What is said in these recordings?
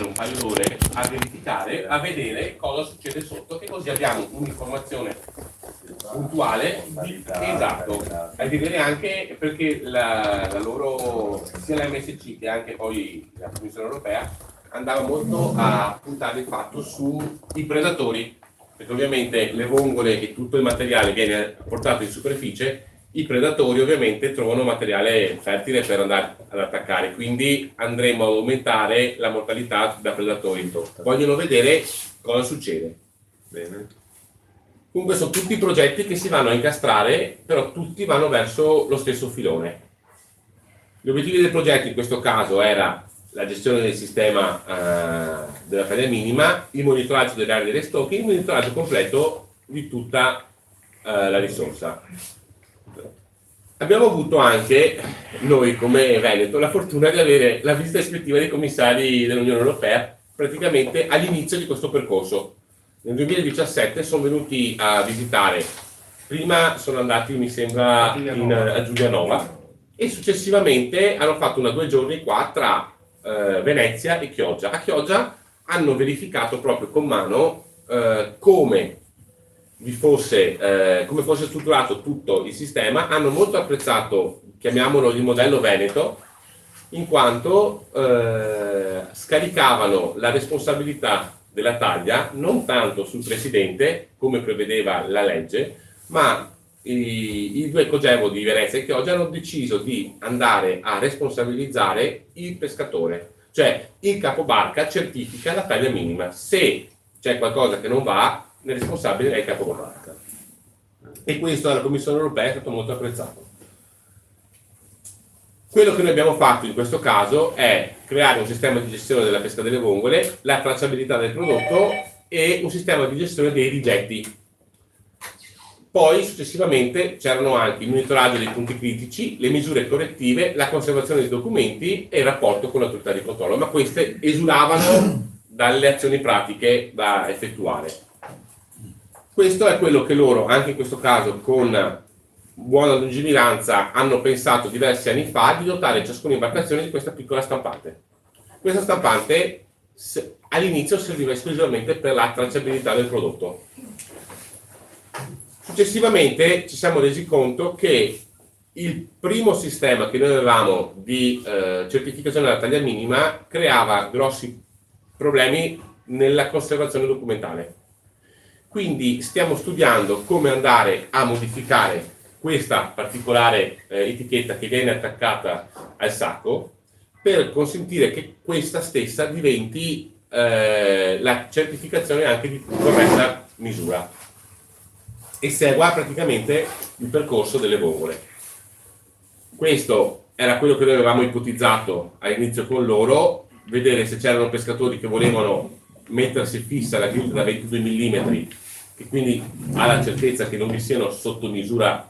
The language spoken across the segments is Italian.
un paio d'ore a verificare, a vedere cosa succede sotto, che così abbiamo un'informazione puntuale esatto, a vedere anche perché la loro, sia la MSC che anche poi la Commissione Europea andava molto a puntare il fatto sui predatori, perché ovviamente le vongole e tutto il materiale viene portato in superficie, i predatori ovviamente trovano materiale fertile per andare ad attaccare, quindi andremo ad aumentare la mortalità da predatori. Vogliono vedere cosa succede. Bene. Comunque sono tutti progetti che si vanno a incastrare, però tutti vanno verso lo stesso filone. Gli obiettivi del progetto in questo caso era la gestione del sistema della taglia minima, il monitoraggio delle aree delle stocche, il monitoraggio completo di tutta la risorsa. Abbiamo avuto anche, noi come Veneto, la fortuna di avere la visita ispettiva dei commissari dell'Unione Europea praticamente all'inizio di questo percorso. Nel 2017 sono venuti a visitare, prima sono andati mi sembra a Giulianova e successivamente hanno fatto 2 giorni qua tra Venezia e Chioggia. A Chioggia hanno verificato proprio con mano come fosse strutturato tutto il sistema, hanno molto apprezzato, chiamiamolo il modello Veneto, in quanto scaricavano la responsabilità della taglia non tanto sul presidente, come prevedeva la legge, ma i 2 cogevo di Venezia e Chioggia hanno deciso di andare a responsabilizzare il pescatore, cioè il capobarca certifica la taglia minima. Se c'è qualcosa che non va, il responsabile è il capobarca. E questo alla Commissione Europea è stato molto apprezzato. Quello che noi abbiamo fatto in questo caso è creare un sistema di gestione della pesca delle vongole, la tracciabilità del prodotto e un sistema di gestione dei rigetti. Poi successivamente c'erano anche il monitoraggio dei punti critici, le misure correttive, la conservazione dei documenti e il rapporto con l'autorità di controllo, ma queste esulavano dalle azioni pratiche da effettuare. Questo è quello che loro, anche in questo caso con buona lungimiranza, hanno pensato diversi anni fa di dotare ciascuna imbarcazione di questa piccola stampante. Questa stampante all'inizio serviva esclusivamente per la tracciabilità del prodotto. Successivamente ci siamo resi conto che il primo sistema che noi avevamo di certificazione della taglia minima creava grossi problemi nella conservazione documentale. Quindi stiamo studiando come andare a modificare questa particolare etichetta che viene attaccata al sacco per consentire che questa stessa diventi la certificazione anche di corretta misura e segua praticamente il percorso delle vongole. Questo era quello che noi avevamo ipotizzato all'inizio con loro, vedere se c'erano pescatori che volevano mettersi fissa la griglia da 22 mm, che quindi ha la certezza che non vi siano sotto misura,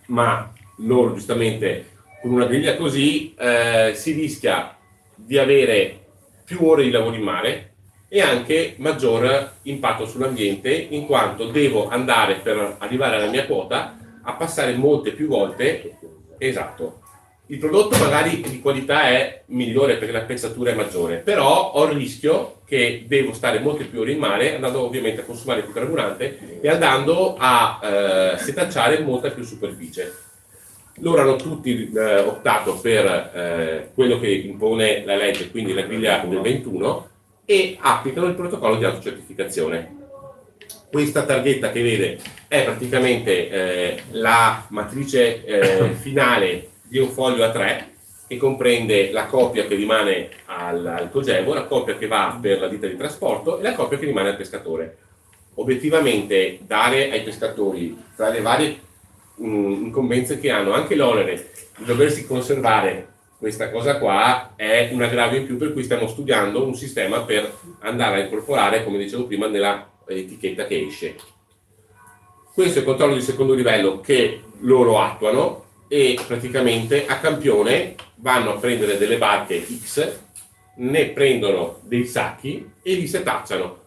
ma loro giustamente con una griglia così si rischia di avere più ore di lavoro in mare e anche maggior impatto sull'ambiente, in quanto devo andare per arrivare alla mia quota a passare molte più volte. Esatto. Il prodotto magari di qualità è migliore perché la pezzatura è maggiore, però ho il rischio che devo stare molte più ore in mare, andando ovviamente a consumare più carburante e andando a setacciare molta più superficie. Loro hanno tutti optato per quello che impone la legge, quindi la griglia del 21, e applicano il protocollo di autocertificazione. Questa targhetta che vede è praticamente la matrice finale di un foglio A3 che comprende la copia che rimane al cogevo, la copia che va per la ditta di trasporto e la copia che rimane al pescatore. Obiettivamente dare ai pescatori, tra le varie incombenze che hanno, anche l'onere di doversi conservare questa cosa qua è un aggravio in più, per cui stiamo studiando un sistema per andare a incorporare, come dicevo prima, nella etichetta che esce. Questo è il controllo di secondo livello che loro attuano e praticamente a campione vanno a prendere delle barche X, ne prendono dei sacchi e li setacciano.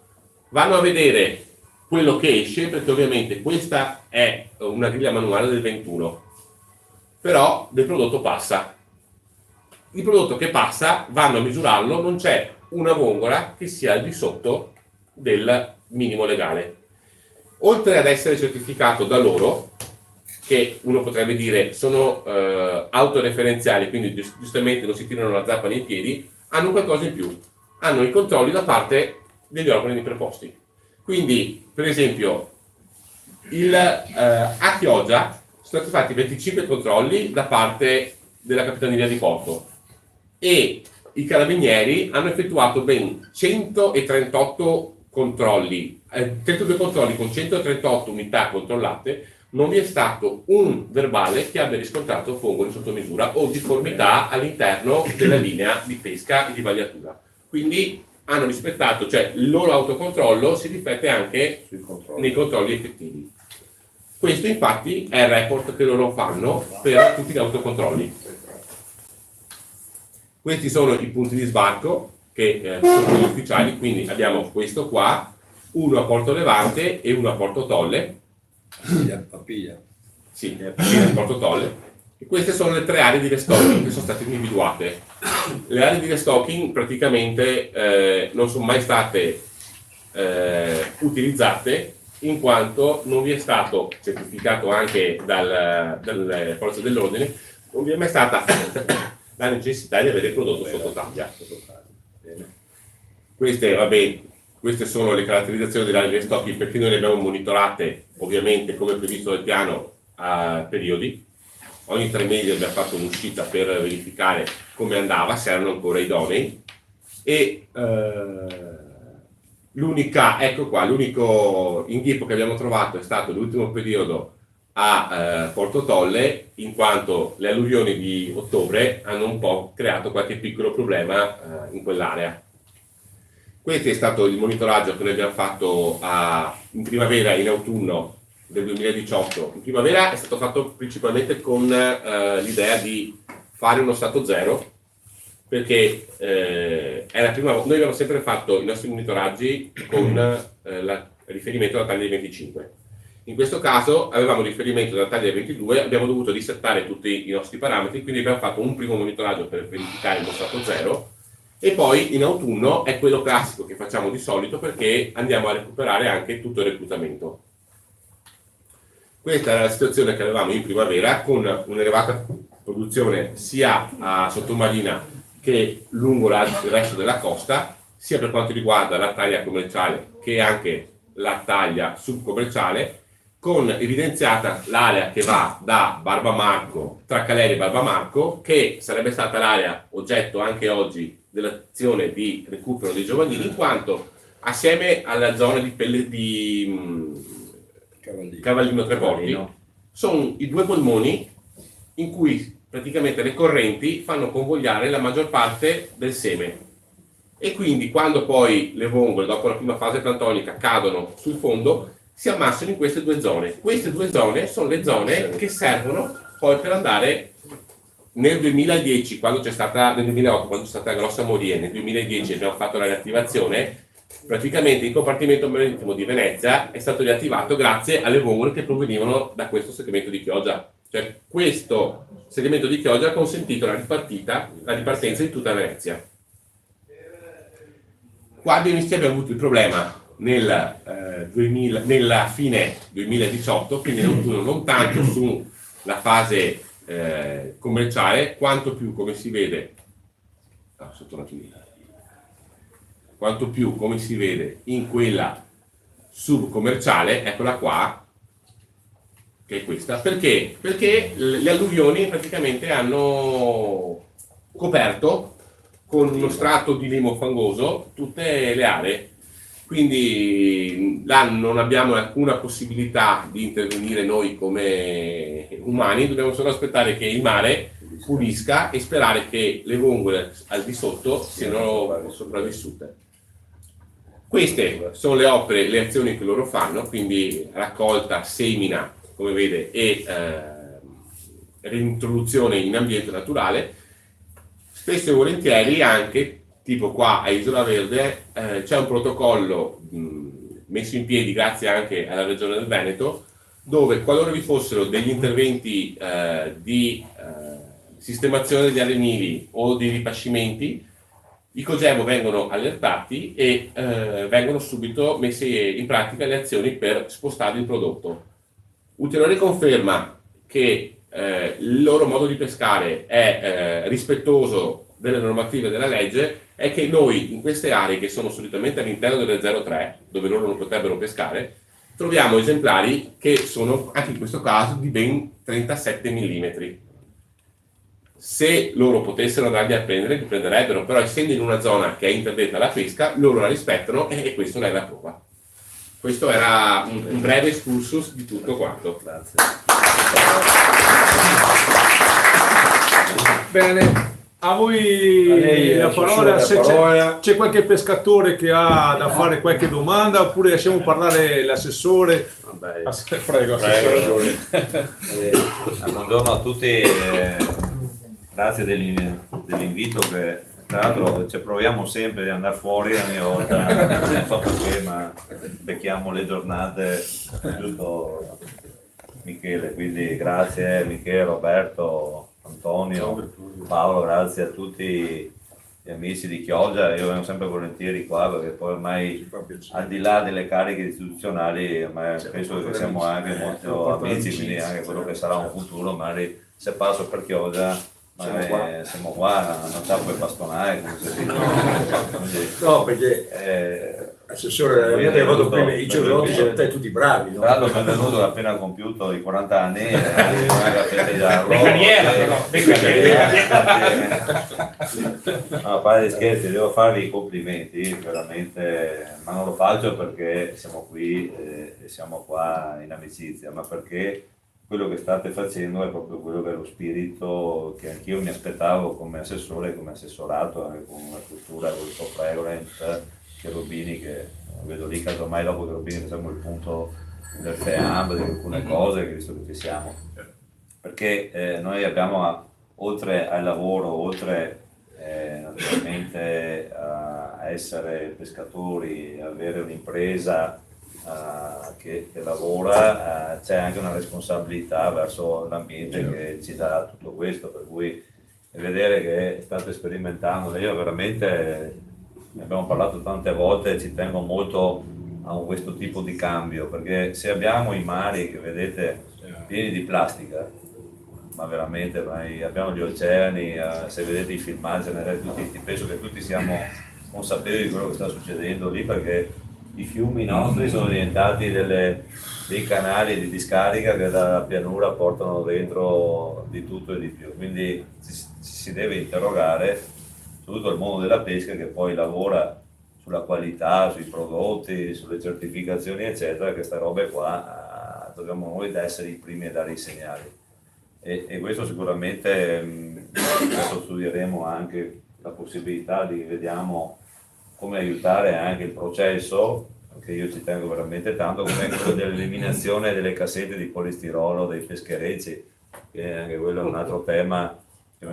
Vanno a vedere quello che esce, perché ovviamente questa è una griglia manuale del 21, però del prodotto passa. Il prodotto che passa vanno a misurarlo, non c'è una vongola che sia al di sotto del minimo legale. Oltre ad essere certificato da loro, che uno potrebbe dire sono autoreferenziali, quindi giustamente non si tirano la zappa nei piedi, hanno qualcosa in più, hanno i controlli da parte degli organi preposti. Quindi, per esempio, a Chioggia sono stati fatti 25 controlli da parte della Capitaneria di Porto e i carabinieri hanno effettuato ben 138 controlli, 32 controlli con 138 unità controllate. Non vi è stato un verbale che abbia riscontrato fongoli sotto misura o difformità all'interno della linea di pesca e di vagliatura. Quindi hanno rispettato, cioè il loro autocontrollo si riflette anche nei controlli effettivi. Questo infatti è il report che loro fanno per tutti gli autocontrolli. Questi sono i punti di sbarco che sono quelli ufficiali, quindi abbiamo questo qua, uno a Porto Levante e uno a Porto Tolle. Papiglia. Sì, a Porto Tolle. E queste sono le 3 aree di restocking che sono state individuate. Le aree di restocking praticamente non sono mai state utilizzate, in quanto non vi è stato, certificato anche dalle forze dell'ordine, non vi è mai stata la necessità di avere il prodotto sotto taglia. Queste sono le caratterizzazioni delle aree di restocking, perché noi le abbiamo monitorate ovviamente come previsto dal piano a periodi. Ogni 3 mesi abbiamo fatto un'uscita per verificare come andava, se erano ancora idonei. E l'unico inghippo che abbiamo trovato è stato l'ultimo periodo a Porto Tolle, in quanto le alluvioni di ottobre hanno un po' creato qualche piccolo problema in quell'area. Questo è stato il monitoraggio che noi abbiamo fatto in primavera e in autunno del 2018. In primavera è stato fatto principalmente con l'idea di fare uno stato zero, perché è la prima volta. Noi abbiamo sempre fatto i nostri monitoraggi con riferimento alla taglia del 25. In questo caso avevamo riferimento alla taglia del 22, abbiamo dovuto risettare tutti i nostri parametri, quindi abbiamo fatto un primo monitoraggio per verificare lo stato zero, e poi in autunno è quello classico che facciamo di solito, perché andiamo a recuperare anche tutto il reclutamento. Questa era la situazione che avevamo in primavera, con un'elevata produzione sia a sottomarina che lungo il resto della costa, sia per quanto riguarda la taglia commerciale che anche la taglia subcommerciale, con evidenziata l'area che va da Barbamarco, tra Caleri e Barbamarco, che sarebbe stata l'area oggetto anche oggi dell'azione di recupero dei giovanili, in quanto assieme alla zona di Cavallino Treporti sono i 2 polmoni in cui praticamente le correnti fanno convogliare la maggior parte del seme, e quindi quando poi le vongole dopo la prima fase plantonica cadono sul fondo si ammassano in queste 2 zone. Queste 2 zone sono le zone che servono poi per andare nel 2010, nel 2008 quando c'è stata la grossa moria, nel 2010 abbiamo fatto la riattivazione. Praticamente il compartimento marittimo di Venezia è stato riattivato grazie alle vongole che provenivano da questo segmento di Chioggia. Cioè questo segmento di Chioggia ha consentito la ripartenza di tutta Venezia. Qua abbiamo avuto il problema nella fine 2018, quindi non tanto sulla fase commerciale, quanto più, come si vede, quanto più come si vede in quella subcommerciale, eccola qua, che è questa. Perché? Perché le alluvioni praticamente hanno coperto con uno strato di limo fangoso tutte le aree, quindi là non abbiamo alcuna possibilità di intervenire noi come umani, dobbiamo solo aspettare che il mare pulisca e sperare che le vongole al di sotto siano sopravvissute. Queste sono le opere, le azioni che loro fanno, quindi raccolta, semina, come vede, e reintroduzione in ambiente naturale. Spesso e volentieri anche, tipo qua a Isola Verde, c'è un protocollo messo in piedi grazie anche alla Regione del Veneto, dove qualora vi fossero degli interventi di sistemazione degli arenili o di ripascimenti, i Cogevo vengono allertati e vengono subito messe in pratica le azioni per spostare il prodotto. Ulteriore conferma che il loro modo di pescare è rispettoso delle normative della legge è che noi in queste aree che sono solitamente all'interno delle 03, dove loro non potrebbero pescare, troviamo esemplari che sono anche in questo caso di ben 37 mm. Se loro potessero andarli a prendere, li prenderebbero, però essendo in una zona che è interdetta alla pesca, loro la rispettano e questo ne è la prova. Questo era un breve excursus di tutto quanto. Grazie. Bene, a voi lei, la parola, se parola. c'è qualche pescatore che ha da fare qualche domanda oppure lasciamo parlare l'assessore. Vabbè. Prego, assessore. Buongiorno a tutti, grazie dell'invito che tra l'altro ci proviamo sempre di andare fuori ogni volta, non so perché, ma becchiamo le giornate, giusto Michele, quindi grazie Michele, Roberto, Antonio, Paolo, grazie a tutti gli amici di Chioggia, io vengo sempre volentieri qua perché poi ormai al di là delle cariche istituzionali penso che siamo anche molto amici, quindi anche quello che sarà un futuro, magari se passo per Chioggia siamo qua, non tappo e bastonare, come si dice. No, perché assessore, io ne vado prima, i giovanotti sono te tutti bravi, no? Tra l'altro benvenuto, ha appena compiuto i 40 anni, no, a parte di scherzi, devo farvi i complimenti, veramente, ma non lo faccio perché siamo qui e siamo qua in amicizia, ma perché quello che state facendo è proprio quello che è lo spirito che anch'io mi aspettavo come assessore, come assessorato, anche con una cultura, con il top regulant, Cherubini, che vedo lì casomai dopo Cherubini facciamo il punto del FEAM, di alcune cose, visto che ci siamo. Perché noi abbiamo, oltre al lavoro, oltre naturalmente a essere pescatori, avere un'impresa che lavora, c'è anche una responsabilità verso l'ambiente che ci dà tutto questo, per cui vedere che state sperimentando, io veramente, ne abbiamo parlato tante volte, ci tengo molto a questo tipo di cambio, perché se abbiamo i mari che vedete pieni di plastica, ma veramente abbiamo gli oceani, se vedete i filmati, penso che tutti siamo consapevoli di quello che sta succedendo lì, perché i fiumi nostri sono diventati dei canali di discarica che dalla pianura portano dentro di tutto e di più, quindi ci si deve interrogare su tutto il mondo della pesca che poi lavora sulla qualità, sui prodotti, sulle certificazioni eccetera, queste robe qua dobbiamo noi essere i primi a dare i segnali e questo sicuramente adesso studieremo anche la possibilità di vediamo come aiutare anche il processo, che io ci tengo veramente tanto, come quello dell'eliminazione delle cassette di polistirolo dei pescherecci, che anche quello è un altro tema che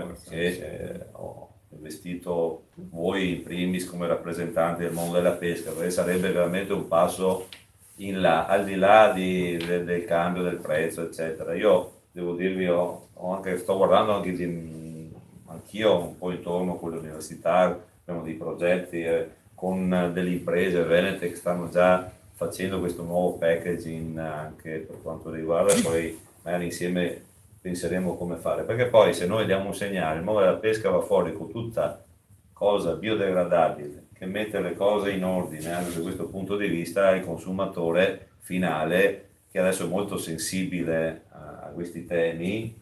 ho investito voi in primis come rappresentanti del mondo della pesca, perché sarebbe veramente un passo in là, al di là del cambio del prezzo, eccetera. Io devo dirvi, sto guardando anch'io un po' intorno con le università, abbiamo dei progetti con delle imprese venete che stanno già facendo questo nuovo packaging anche per quanto riguarda, poi magari insieme penseremo come fare, perché poi se noi diamo un segnale, il mondo della pesca va fuori con tutta cosa biodegradabile, che mette le cose in ordine anche da questo punto di vista, il consumatore finale che adesso è molto sensibile a questi temi,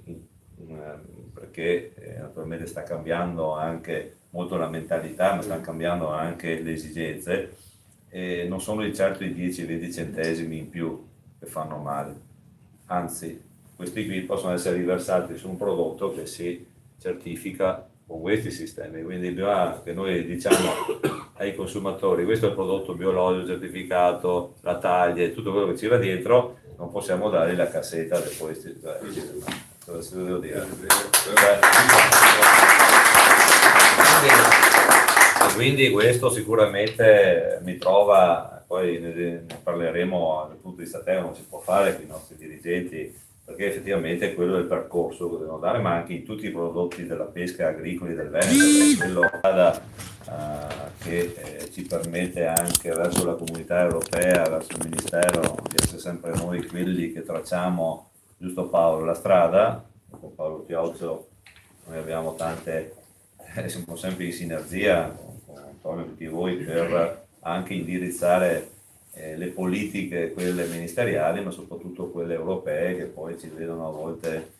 perché naturalmente sta cambiando anche molto la mentalità, ma stanno cambiando anche le esigenze, e non sono di certo i 10-20 centesimi in più che fanno male, anzi questi qui possono essere riversati su un prodotto che si certifica con questi sistemi, quindi bisogna che noi diciamo ai consumatori questo è il prodotto biologico certificato, la taglia e tutto quello che ci va dietro, non possiamo dare la cassetta del polistirolo. Cosa devo dire? Quindi questo sicuramente mi trova, poi ne parleremo dal punto di vista tecnico, si può fare con i nostri dirigenti perché effettivamente quello è il percorso che devono dare, ma anche in tutti i prodotti della pesca agricoli del Veneto, perché quello che ci permette anche verso la comunità europea, verso il Ministero, di essere sempre noi quelli che tracciamo, giusto Paolo, la strada. Con Paolo Piozzo noi abbiamo tante, siamo sempre in sinergia con Antonio e tutti voi per anche indirizzare le politiche, quelle ministeriali, ma soprattutto quelle europee, che poi ci vedono a volte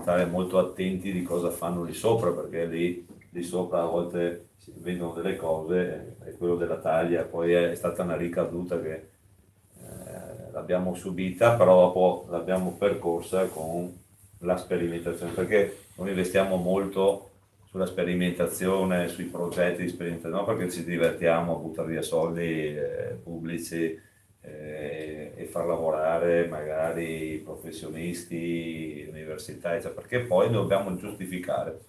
stare molto attenti di cosa fanno lì sopra, perché lì sopra a volte si vedono delle cose e quello della taglia poi è stata una ricaduta che l'abbiamo subita, però dopo l'abbiamo percorsa con la sperimentazione, perché noi investiamo molto sulla sperimentazione, sui progetti di sperimentazione, non perché ci divertiamo a buttare via soldi pubblici e far lavorare magari professionisti, università, eccetera, perché poi dobbiamo giustificare.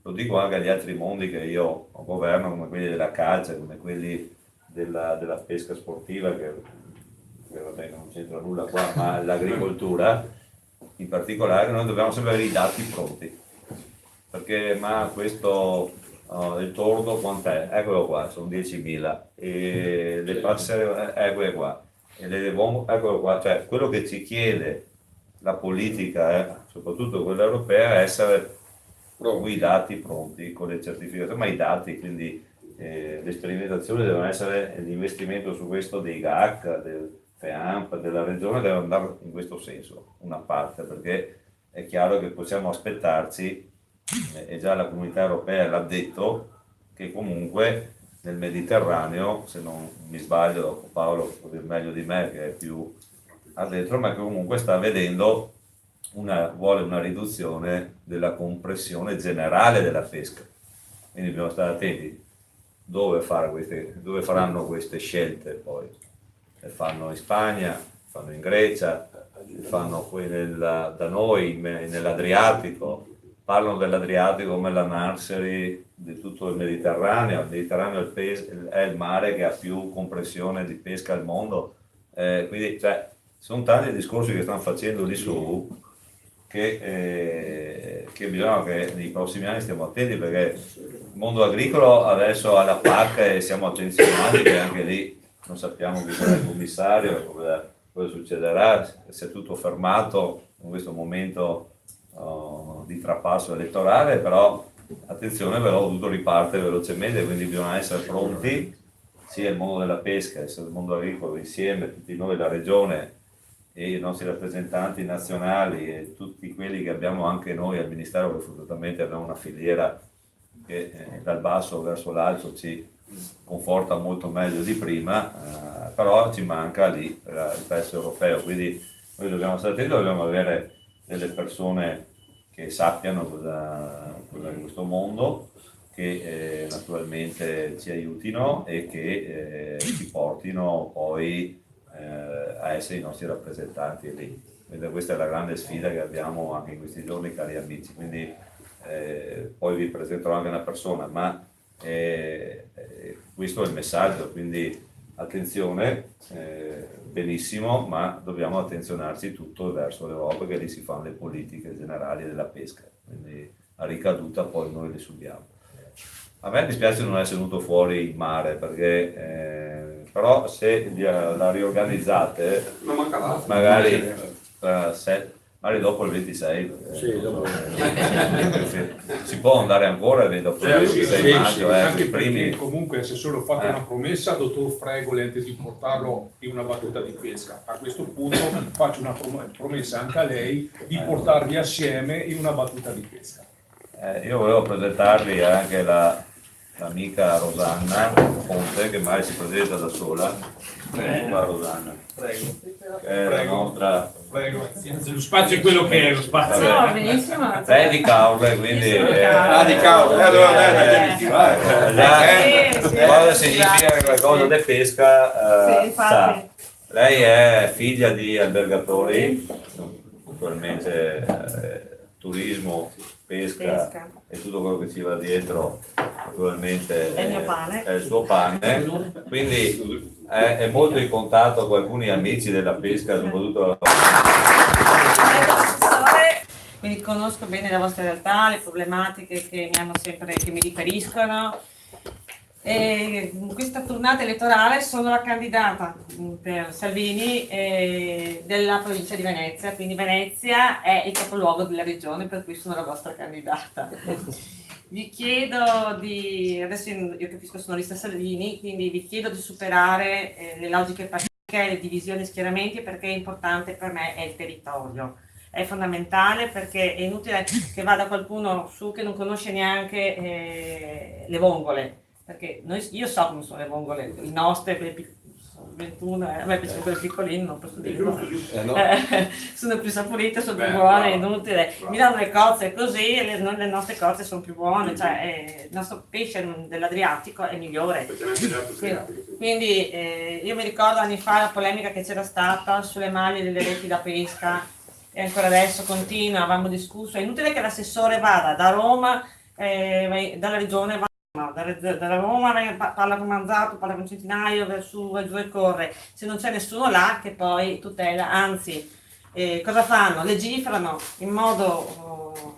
Lo dico anche agli altri mondi che io governo, come quelli della calcia, come quelli della pesca sportiva, che vabbè, non c'entra nulla qua, ma l'agricoltura in particolare, noi dobbiamo sempre avere i dati pronti, perché ma questo il tordo quant'è? Eccolo qua, sono 10.000, e le passere, eccole qua, e le eccolo qua, cioè quello che ci chiede la politica, soprattutto quella europea, è essere con i dati pronti, con le certificazioni, ma i dati, quindi le sperimentazioni devono essere, l'investimento su questo dei GAC, del FEAMP, della regione deve andare in questo senso, una parte, perché è chiaro che possiamo aspettarci, e già la comunità europea l'ha detto, che comunque nel Mediterraneo, se non mi sbaglio, Paolo può dire meglio di me che è più addentro, ma che comunque sta vedendo vuole una riduzione della compressione generale della pesca. Quindi dobbiamo stare attenti dove faranno queste scelte poi. Le fanno in Spagna, fanno in Grecia, le fanno qui da noi nell'Adriatico. Parlano dell'Adriatico come la nursery di tutto il Mediterraneo. Il Mediterraneo è il mare che ha più compressione di pesca al mondo. Quindi sono tanti discorsi che stanno facendo lì su, che bisogna che nei prossimi anni stiamo attenti, perché il mondo agricolo adesso ha la PAC e siamo attenzionati, che anche lì non sappiamo chi sarà il commissario, cosa succederà, se è tutto fermato in questo momento di trapasso elettorale, però attenzione, però tutto riparte velocemente, quindi bisogna essere pronti, sia il mondo della pesca sia il mondo agricolo insieme, tutti noi, la regione e i nostri rappresentanti nazionali e tutti quelli che abbiamo anche noi al Ministero, che fortunatamente abbiamo una filiera che dal basso verso l'alto ci conforta molto meglio di prima, però ci manca lì il pezzo europeo, quindi noi dobbiamo stare attenti, dobbiamo avere delle persone che sappiano cosa in questo mondo, che naturalmente ci aiutino e che ci portino poi a essere i nostri rappresentanti lì. Quindi questa è la grande sfida che abbiamo anche in questi giorni, cari amici. Quindi poi vi presenterò anche una persona, ma questo è il messaggio, quindi attenzione, benissimo, ma dobbiamo attenzionarci tutto verso l'Europa, che lì si fanno le politiche generali della pesca, quindi a ricaduta poi noi le subiamo. A me dispiace non essere venuto fuori in mare, perché però se la riorganizzate magari dopo il 26 si può andare ancora, dopo il 26 maggio, anche primi. perché comunque se solo fate una promessa al dottor Fregoli antes di portarlo in una battuta di pesca, a questo punto faccio una promessa anche a lei di portarvi assieme in una battuta di pesca. Io volevo presentarvi anche l'amica Rosanna Ponte, che magari si presenta da sola. Prego, Rosanna. Prego. La nostra... Prego. Lo spazio è quello che è, lo spazio. No, benissimo. Lei è di Caorle, quindi... di Caorle, cosa significa qualcosa di pesca? Sì, infatti. Lei è figlia di albergatori, naturalmente turismo, pesca e tutto quello che ci va dietro, naturalmente è il mio pane, è il suo pane, quindi è molto in contatto con alcuni amici della pesca, soprattutto quindi conosco bene la vostra realtà, le problematiche che mi riferiscono. E in questa tornata elettorale sono la candidata per Salvini della provincia di Venezia, quindi Venezia è il capoluogo della regione, per cui sono la vostra candidata. Vi chiedo adesso io capisco sono lista Salvini, quindi vi chiedo di superare le logiche partitiche, le divisioni, schieramenti, perché è importante per me è il territorio. È fondamentale perché è inutile che vada qualcuno su che non conosce neanche le vongole, perché io so come sono le vongole, i nostri, quelle 21, a me piacciono quelle piccoline, non posso dirlo. Sono più saporite, sono più buone, è inutile. Mi danno le cozze così e le nostre cozze sono più buone, cioè il nostro pesce dell'Adriatico è migliore. Quindi io mi ricordo anni fa la polemica che c'era stata sulle maglie delle reti da pesca e ancora adesso continua, avevamo discusso, è inutile che l'assessore vada da Roma, dalla regione da Roma parla con Manzato, parla con Centinaio, su e giù e corre, se non c'è nessuno là che poi tutela, anzi cosa fanno? Legiferano in modo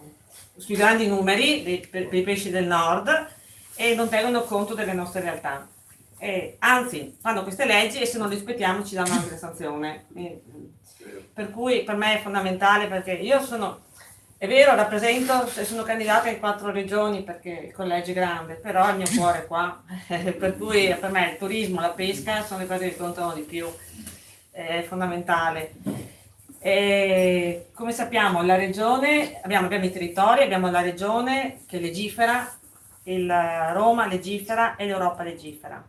sui grandi numeri per i pesci del nord e non tengono conto delle nostre realtà. Anzi, fanno queste leggi e se non le rispettiamo ci danno anche le sanzioni. Per cui per me è fondamentale perché io sono, è vero, rappresento e sono candidata in 4 regioni perché il collegio è grande, però il mio cuore è qua, per cui per me il turismo, la pesca sono le cose che contano di più, è fondamentale. Come sappiamo la regione, abbiamo i territori, abbiamo la regione che legifera, Roma legifera e l'Europa legifera.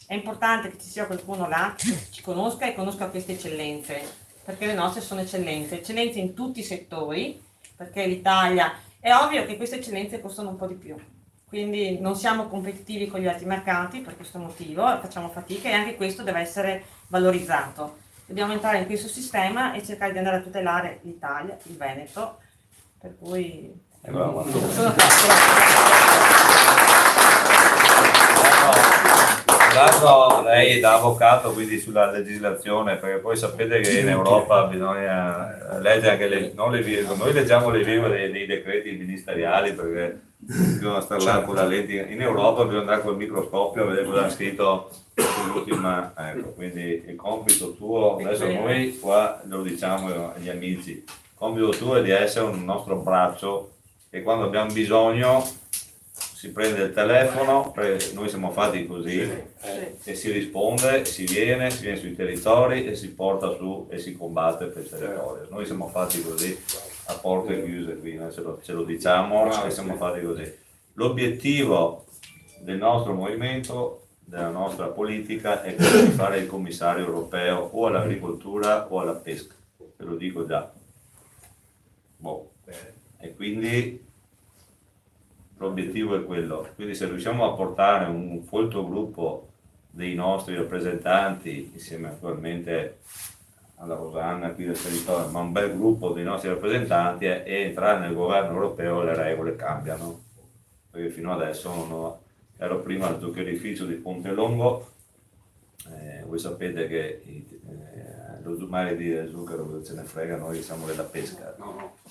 È importante che ci sia qualcuno là che ci conosca e conosca queste eccellenze, perché le nostre sono eccellenze in tutti i settori, perché l'Italia, è ovvio che queste eccellenze costano un po' di più, quindi non siamo competitivi con gli altri mercati per questo motivo, facciamo fatica e anche questo deve essere valorizzato. Dobbiamo entrare in questo sistema e cercare di andare a tutelare l'Italia, il Veneto, per cui sono Tra l'altro lei è da avvocato quindi sulla legislazione, perché poi sapete che in Europa bisogna leggere anche non le virgole, noi leggiamo le virgole dei decreti ministeriali perché bisogna stare là con la lente, in Europa bisogna andare col microscopio a vedere cosa ha scritto sull'ultima, ecco, quindi il compito tuo, adesso noi qua lo diciamo agli amici, il compito tuo è di essere un nostro braccio e quando abbiamo bisogno si prende il telefono, noi siamo fatti così e si risponde, si viene sui territori e si porta su e si combatte per il territorio. Noi siamo fatti così a porte chiuse qui, ce lo diciamo e siamo fatti così. L'obiettivo del nostro movimento, della nostra politica è quello di fare il commissario europeo o all'agricoltura o alla pesca, ve lo dico già. E quindi l'obiettivo è quello, quindi se riusciamo a portare un folto gruppo dei nostri rappresentanti, insieme naturalmente alla Rosanna qui del territorio, ma un bel gruppo dei nostri rappresentanti e entrare nel governo europeo, le regole cambiano, perché fino adesso ero prima al zuccherificio di Pontelongo, voi sapete che lo mare di zucchero ce ne frega, noi siamo della pesca.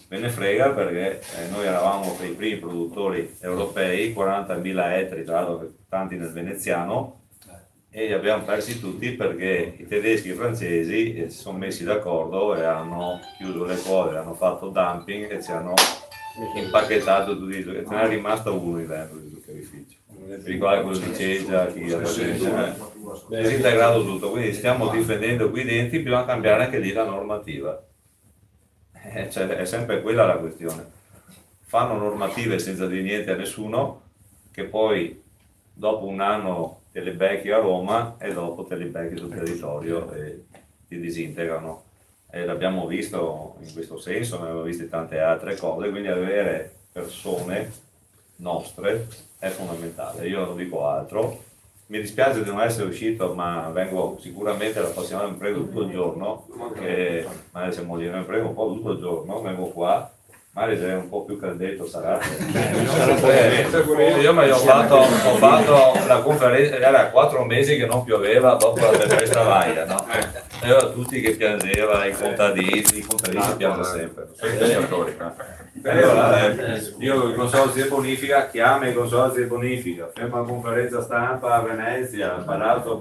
Me ne frega perché noi eravamo tra i primi produttori europei, 40.000 ettari, tra l'altro tanti nel veneziano, e li abbiamo persi tutti perché i tedeschi e i francesi si sono messi d'accordo e hanno chiuso le quote, hanno fatto dumping e ci hanno impacchettato tutti i zuccheri. Ce n'è rimasto uno in dentro di zuccherificio. Vi ricordate quello di Ceggia, chi è disintegrato tutto, quindi stiamo difendendo qui dentro, bisogna cambiare anche lì la normativa. Cioè, è sempre quella la questione. Fanno normative senza dire niente a nessuno, che poi dopo un anno te le becchi a Roma e dopo te le becchi sul territorio e ti disintegrano. E l'abbiamo visto in questo senso, ne abbiamo visto tante altre cose, quindi avere persone nostre è fondamentale. Io non dico altro. Mi dispiace di non essere uscito, ma vengo sicuramente la prossima volta, mi prego tutto il giorno, perché magari siamo lì, mi prego un po' tutto il giorno, vengo qua Magari sei un po' più caldetto sarà. Io Io ho fatto la conferenza, era 4 mesi che non pioveva dopo la tempesta Vaia, no? E ero tutti che piangeva, i contadini piangono sempre. Allora, io il consorzio di bonifica, chiama il consorzio di bonifica, ferma conferenza stampa a Venezia, Palazzo